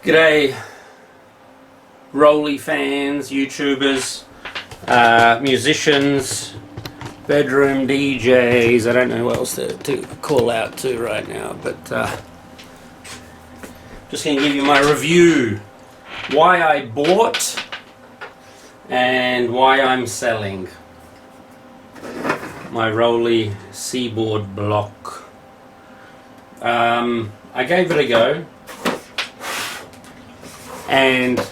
G'day, Rolly fans, YouTubers, musicians, bedroom DJs. I don't know what else to call out to right now, but just going to give you my review. Why I bought and why I'm selling my Rolly Seaboard Block. I gave it a go. And the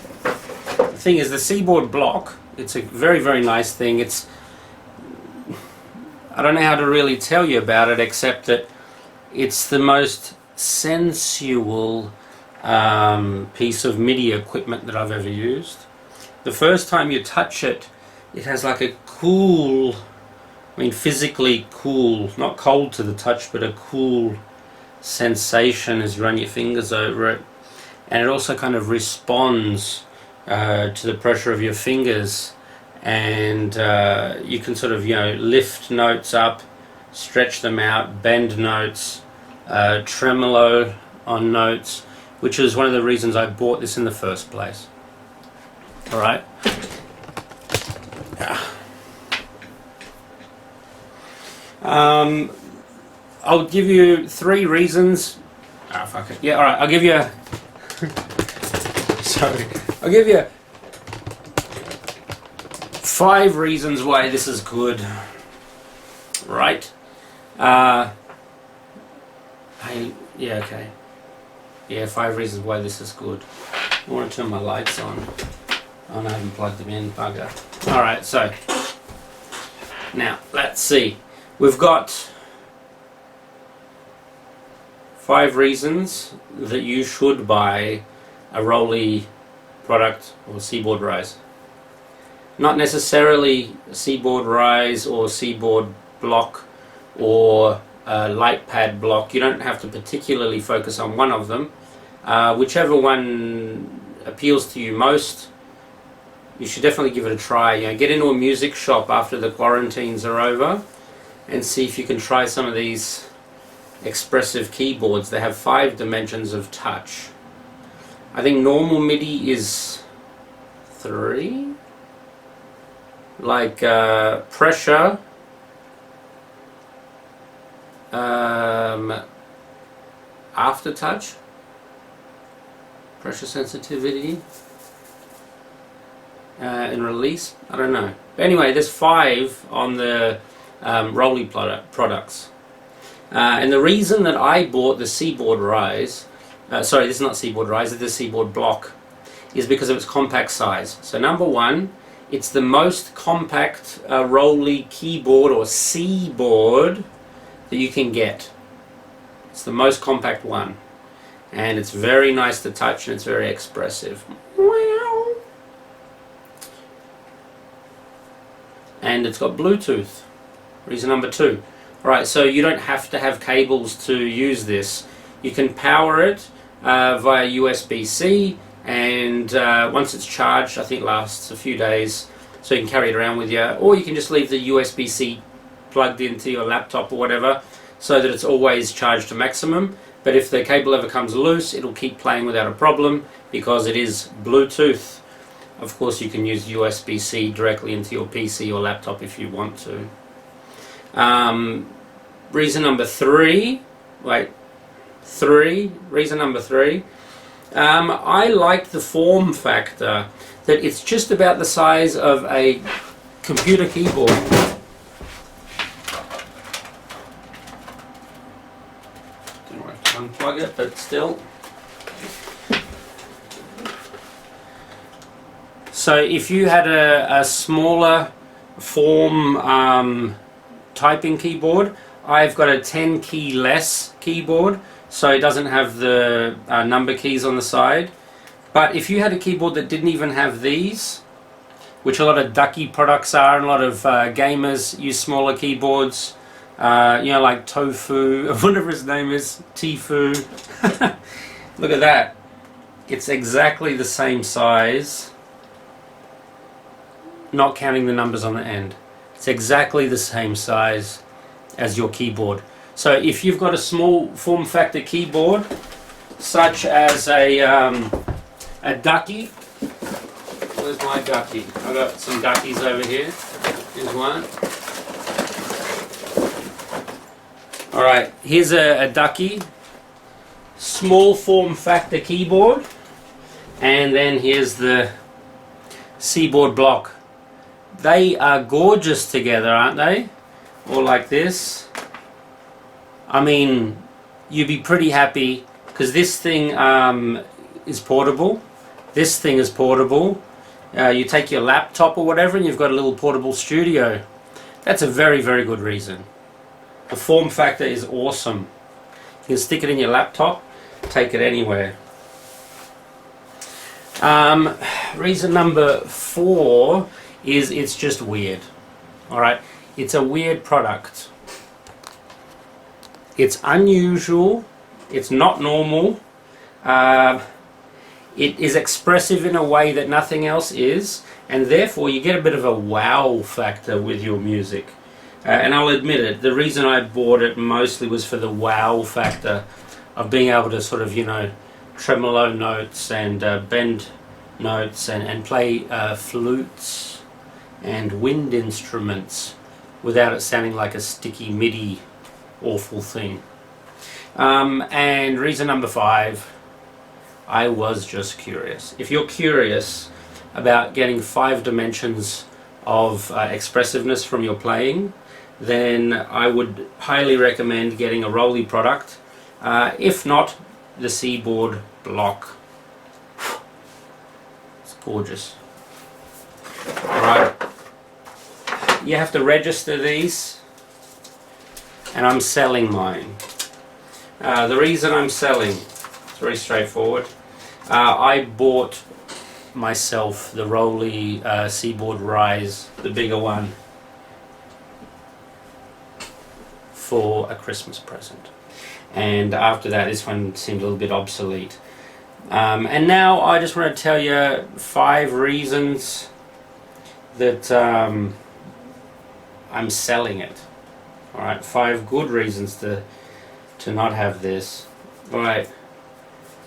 thing is, the Seaboard Block, it's a very, very nice thing. I don't know how to really tell you about it, except that it's the most sensual piece of MIDI equipment that I've ever used. The first time you touch it, it has like a cool, physically cool, not cold to the touch, but a cool sensation as you run your fingers over it. And it also kind of responds to the pressure of your fingers, and you can sort of lift notes up, stretch them out, bend notes, tremolo on notes, which is one of the reasons I bought this in the first place. Alright. I'll give you 3 reasons. Fuck it. Yeah, alright, I'll give you sorry. I'll give you 5 reasons why this is good. Right? Okay. Yeah, 5 reasons why this is good. I want to turn my lights on. Oh no, I haven't plugged them in, bugger. Alright, so now let's see. We've got 5 reasons that you should buy a Rolly product or Seaboard Rise. Not necessarily Seaboard Rise or Seaboard Block or Light Pad Block. You don't have to particularly focus on one of them. Whichever one appeals to you most, you should definitely give it a try. Get into a music shop after the quarantines are over and see if you can try some of these expressive keyboards. They have 5 dimensions of touch. I think normal MIDI is 3. Like pressure, aftertouch, pressure sensitivity, and release. I don't know. But anyway, there's 5 on the Rolly products. And the reason that I bought the Seaboard Rise, sorry, this is not Seaboard Rise, it's the Seaboard Block, is because of its compact size. So number 1, it's the most compact Rolly keyboard or C-board that you can get. It's the most compact one. And it's very nice to touch and it's very expressive. And it's got Bluetooth. Reason number 2. Alright, so you don't have to have cables to use this. You can power it via USB-C, and once it's charged, I think it lasts a few days, so you can carry it around with you, or you can just leave the USB-C plugged into your laptop or whatever, so that it's always charged to maximum. But if the cable ever comes loose, it'll keep playing without a problem, because it is Bluetooth. Of course, you can use USB-C directly into your PC or laptop if you want to. Reason number 3, reason number 3, I like the form factor, that it's just about the size of a computer keyboard. Don't know if I can unplug it, but still. So if you had a smaller form typing keyboard, I've got a 10 key less keyboard, so it doesn't have the number keys on the side. But if you had a keyboard that didn't even have these, which a lot of Ducky products are, and a lot of gamers use smaller keyboards, like Tofu, whatever his name is, Tifu. Look at that. It's exactly the same size, not counting the numbers on the end. It's exactly the same size as your keyboard. So if you've got a small form factor keyboard, such as a a ducky. Where's my ducky? I've got some duckies over here. Here's one. Alright, here's a ducky. Small form factor keyboard. And then here's the Seaboard block. They are gorgeous together, aren't they? Or like this. I mean, you'd be pretty happy because this thing is portable. This thing is portable. You take your laptop or whatever and you've got a little portable studio. That's a very, very good reason. The form factor is awesome. You can stick it in your laptop, take it anywhere. Reason number 4 is it's just weird. Alright, it's a weird product. It's unusual. It's not normal. It is expressive in a way that nothing else is, and therefore you get a bit of a wow factor with your music. And I'll admit it, the reason I bought it mostly was for the wow factor of being able to sort of, you know, tremolo notes and bend notes and play flutes and wind instruments without it sounding like a sticky MIDI awful thing. And reason number 5, I was just curious. If you're curious about getting 5 dimensions of expressiveness from your playing, then I would highly recommend getting a Rollei product. If not, the Seaboard block. It's gorgeous. Alright, you have to register these, and I'm selling mine. The reason I'm selling, it's very straightforward. I bought myself the Rollei Seaboard Rise, the bigger one, for a Christmas present. And after that, this one seemed a little bit obsolete. And now I just want to tell you 5 reasons that I'm selling it. Alright, 5 good reasons to not have this. Alright,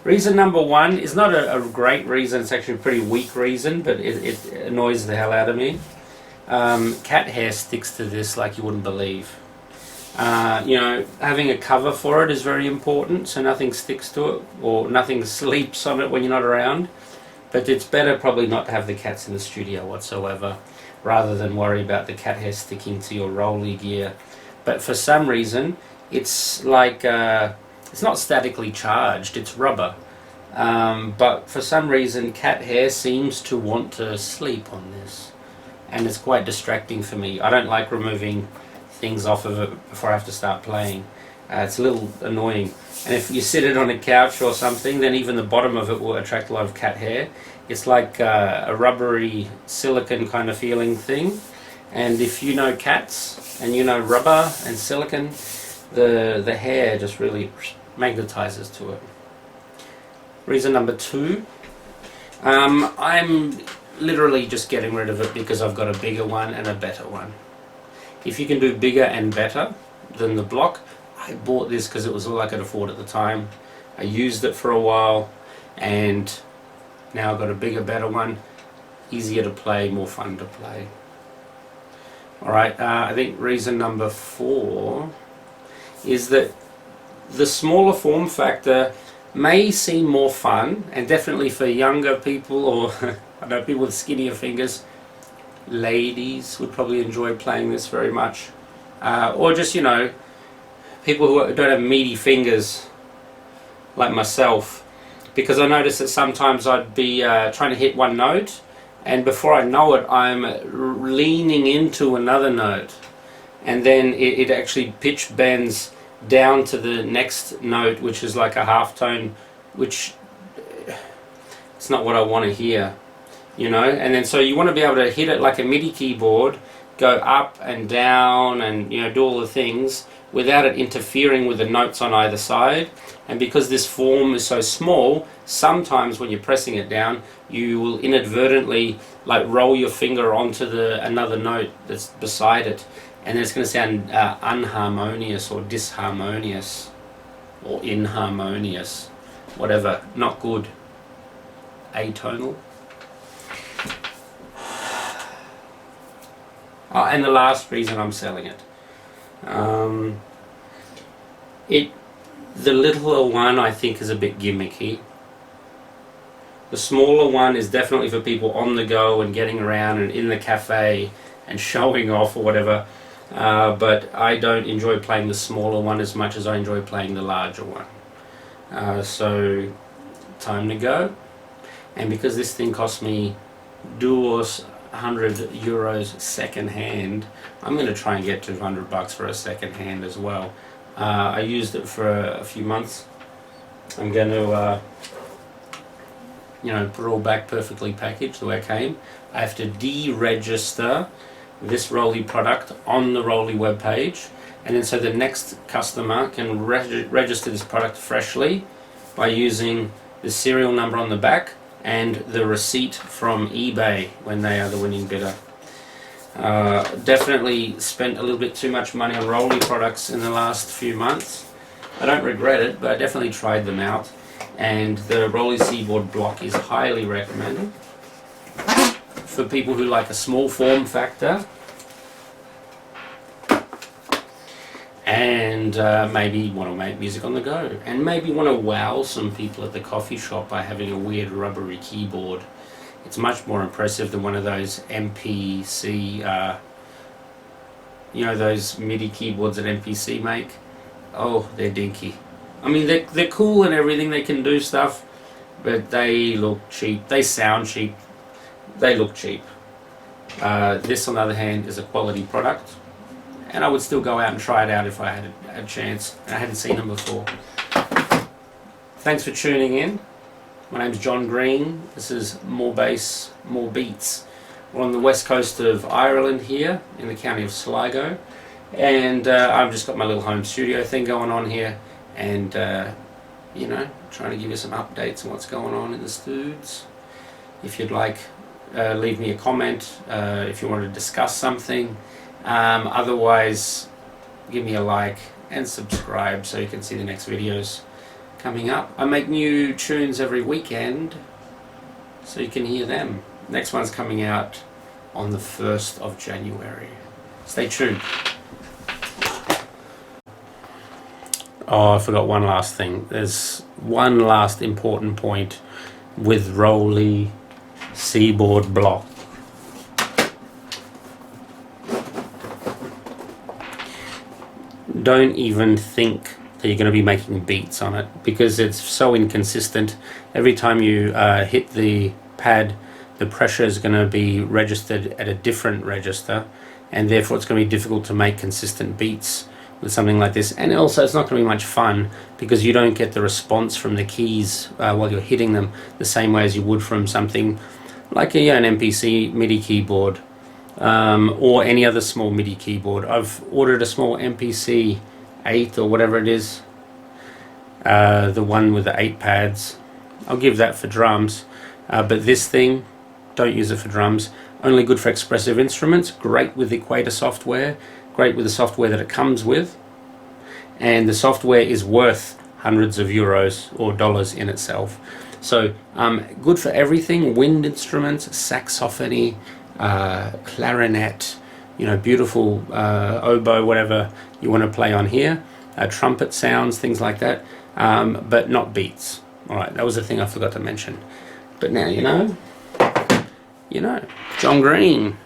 reason number 1 is not a great reason, it's actually a pretty weak reason, but it annoys the hell out of me. Cat hair sticks to this like you wouldn't believe. You know, having a cover for it is very important, so nothing sticks to it or nothing sleeps on it when you're not around. But it's better probably not to have the cats in the studio whatsoever, rather than worry about the cat hair sticking to your Rollei gear. But for some reason, it's like it's not statically charged; it's rubber. But for some reason, cat hair seems to want to sleep on this, and it's quite distracting for me. I don't like removing things off of it before I have to start playing. It's a little annoying. And if you sit it on a couch or something, then even the bottom of it will attract a lot of cat hair. It's like a rubbery silicone kind of feeling thing. And if you know cats and you know rubber and silicone, the hair just really magnetizes to it. Reason number 2, I'm literally just getting rid of it because I've got a bigger one and a better one. If you can do bigger and better than the block, I bought this because it was all I could afford at the time. I used it for a while, and now I've got a bigger, better one. Easier to play, more fun to play. Alright, I think reason number 4 is that the smaller form factor may seem more fun, and definitely for younger people, or I know people with skinnier fingers, ladies would probably enjoy playing this very much, or just, you know, people who don't have meaty fingers like myself, because I notice that sometimes I'd be trying to hit one note, and before I know it I'm leaning into another note, and then it actually pitch bends down to the next note, which is like a half tone, which it's not what I want to hear. You know, and then so you want to be able to hit it like a MIDI keyboard, go up and down and, you know, do all the things without it interfering with the notes on either side. And because this form is so small, sometimes when you're pressing it down, you will inadvertently like roll your finger onto another note that's beside it, and then it's going to sound unharmonious or disharmonious or inharmonious, whatever, not good. atonal. Oh, and the last reason I'm selling it. The littler one I think is a bit gimmicky. The smaller one is definitely for people on the go and getting around and in the cafe and showing off or whatever. But I don't enjoy playing the smaller one as much as I enjoy playing the larger one. So time to go. And because this thing cost me €100 second hand, I'm going to try and get $200 for a second hand as well. I used it for a few months. I'm going to put it all back perfectly packaged the way it came. I have to deregister this Rolly product on the Rolly webpage, and then so the next customer can register this product freshly by using the serial number on the back and the receipt from eBay when they are the winning bidder. Definitely spent a little bit too much money on Rolly products in the last few months. I don't regret it, but I definitely tried them out, and the Rolly Seaboard block is highly recommended for people who like a small form factor and maybe want to make music on the go, and maybe want to wow some people at the coffee shop by having a weird rubbery keyboard. It's much more impressive than one of those MPC, those MIDI keyboards that MPC make. Oh, they're dinky. I mean, they're cool and everything, they can do stuff, but they look cheap. They sound cheap. They look cheap. This, on the other hand, is a quality product, and I would still go out and try it out if I had a chance, and I hadn't seen them before. Thanks for tuning in. My name's John Green. This is More Bass, More Beats. We're on the west coast of Ireland here, in the county of Sligo, and I've just got my little home studio thing going on here, and trying to give you some updates on what's going on in the studs. If you'd like, leave me a comment if you want to discuss something. Otherwise, give me a like and subscribe so you can see the next videos coming up. I make new tunes every weekend, so you can hear them. Next one's coming out on the 1st of January. Stay tuned. Oh, I forgot one last thing. There's one last important point with Rolly Seaboard block. Don't even think that you're going to be making beats on it, because it's so inconsistent. Every time you hit the pad, the pressure is going to be registered at a different register, and therefore it's going to be difficult to make consistent beats with something like this. And also, it's not going to be much fun because you don't get the response from the keys while you're hitting them the same way as you would from something like an MPC MIDI keyboard, or any other small MIDI keyboard. I've ordered a small MPC 8 or whatever it is, the one with the 8 pads. I'll give that for drums, but this thing, don't use it for drums. Only good for expressive instruments. Great with Equator software, great with the software that it comes with, and the software is worth hundreds of euros or dollars in itself. So good for everything: wind instruments, saxophony, clarinet, beautiful oboe, whatever you want to play on here, trumpet sounds, things like that, but not beats. Alright, that was the thing I forgot to mention. But now you know, John Green.